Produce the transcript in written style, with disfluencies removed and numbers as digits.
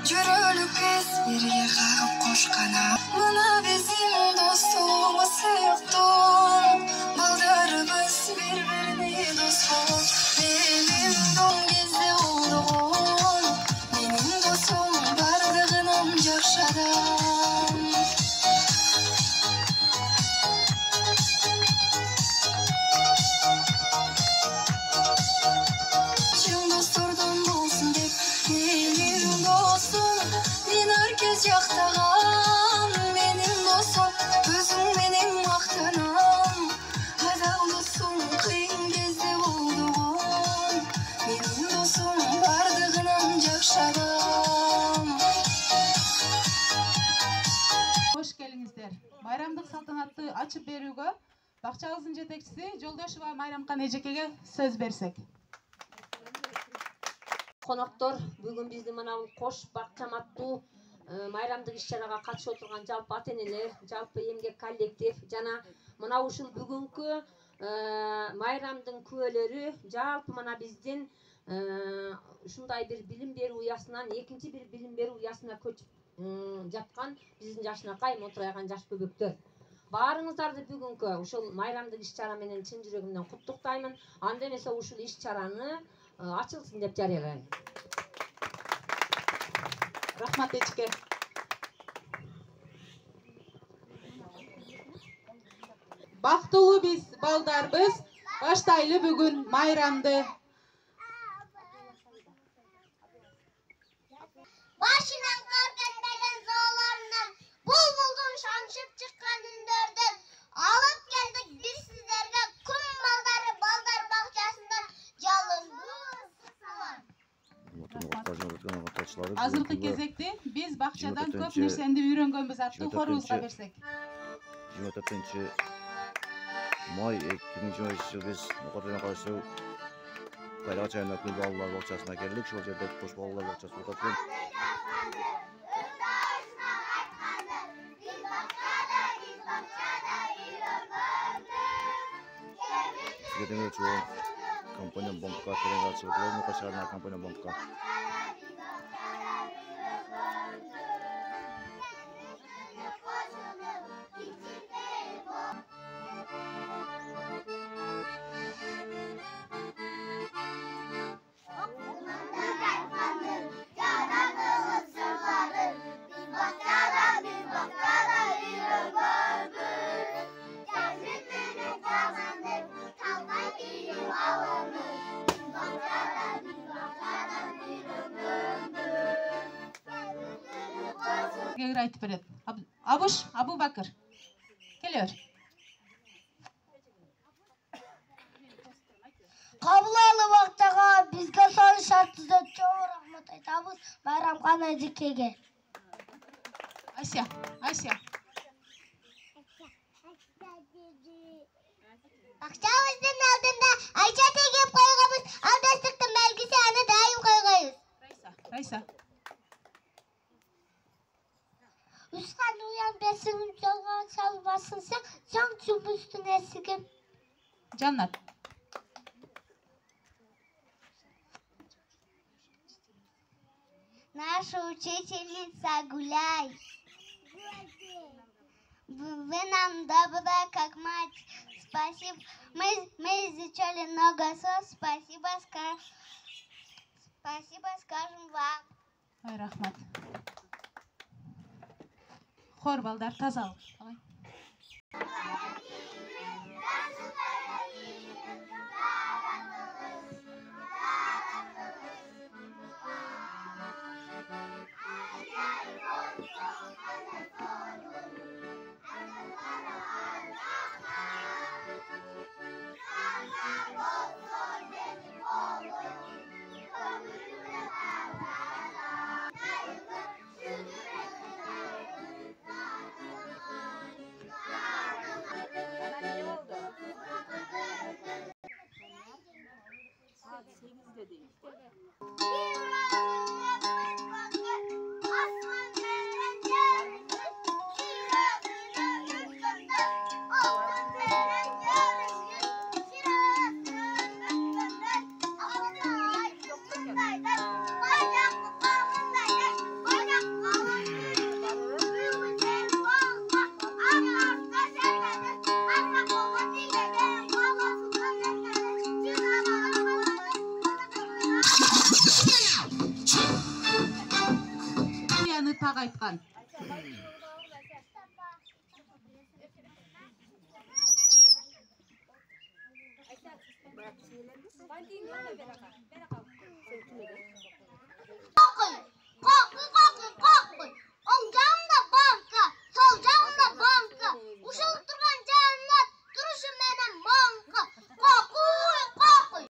Жүрөлүк биз бирге кагып кошкана. Мына биздин достугубуз сыяктуу. Балдарыбыз бири-бирине дос болуп, менин дом кезде болдугун. Менин досум бардыгынан жакшы адам. Жактаган менин досум, өзүң менен мактанам. Адал досум кыйын кезде болдугун. Менин досум бардыгынан жакшы адам. Hoş келиңиздер. Майрамдык салтанатты ачып берүүгө бакчабыздын жетекчиси Жолдошова Майрамкан эжекеге сөз берсек. Коноктор, бүгүн биздин мына кош бакчам аттуу майрамдык иш-чарага катышып отурган жалпы ата-энелер, жалпы эмгек коллектив жана мына ушул бүгүнкү майрамдын күбөлөрү жалпы мына биздин ушундай бир билим берүү уясынан экинчи бир билим берүү уясына көчүп жаткан биздин жашынакай мотурайган жаш көбөктөр. Баарыңыздарды бүгүнкү ушул майрамдык иш-чара менен чын жүрөгүмдөн куттуктаймын. Анда эмесе ушул иш-чараны ачылсын деп жарыялайм. Рахмат эчке. Бактылуу биз балдарбыз, баштайлы бүгүн майрамды. Başından körketmegen zoğlarından, bulbuldun şanşıp çıkan ündörden, alıp geldik biz sizlerge kum baldarı baldar bahçasından jalınız salam. Азыркы кезекте биз бакчадан көп нерсени үйрөнгөнбүз аттуу хорубузга берсек. 24 may 2023 yıl biz Muqaddem'e karşı Kayrağı Çayı'nda Gül Ballılar Bakçası'na geldik. Şu yerde Koş Ballılar Bakçası Muqaddem. Sizlerden çoğu kampanya bombka teren karşılıklı Muqaşarına kampanya bombka. Айтып берет. Абуш, Абу Бакыр. Келер. Kabul alıp vaktaga bizge soru şartızda çoğu rahmet aytabız Bayramkan Ejekege. Asya, Asya. Bakçamыздın aldığında Ayça tegip koygamız aldastıktın belgisi ana daim koygayız. Raysa. Üstten uyan besinin yolga çalmasın sen can çubuğu üstüne esigim. Cannat. Наша учительница гуляй. Вы нам добра, как мать. Спасибо. Мы изучали много слов. Спасибо скажем вам. Ай, рахмат. Хор балдар тазал. так айткан.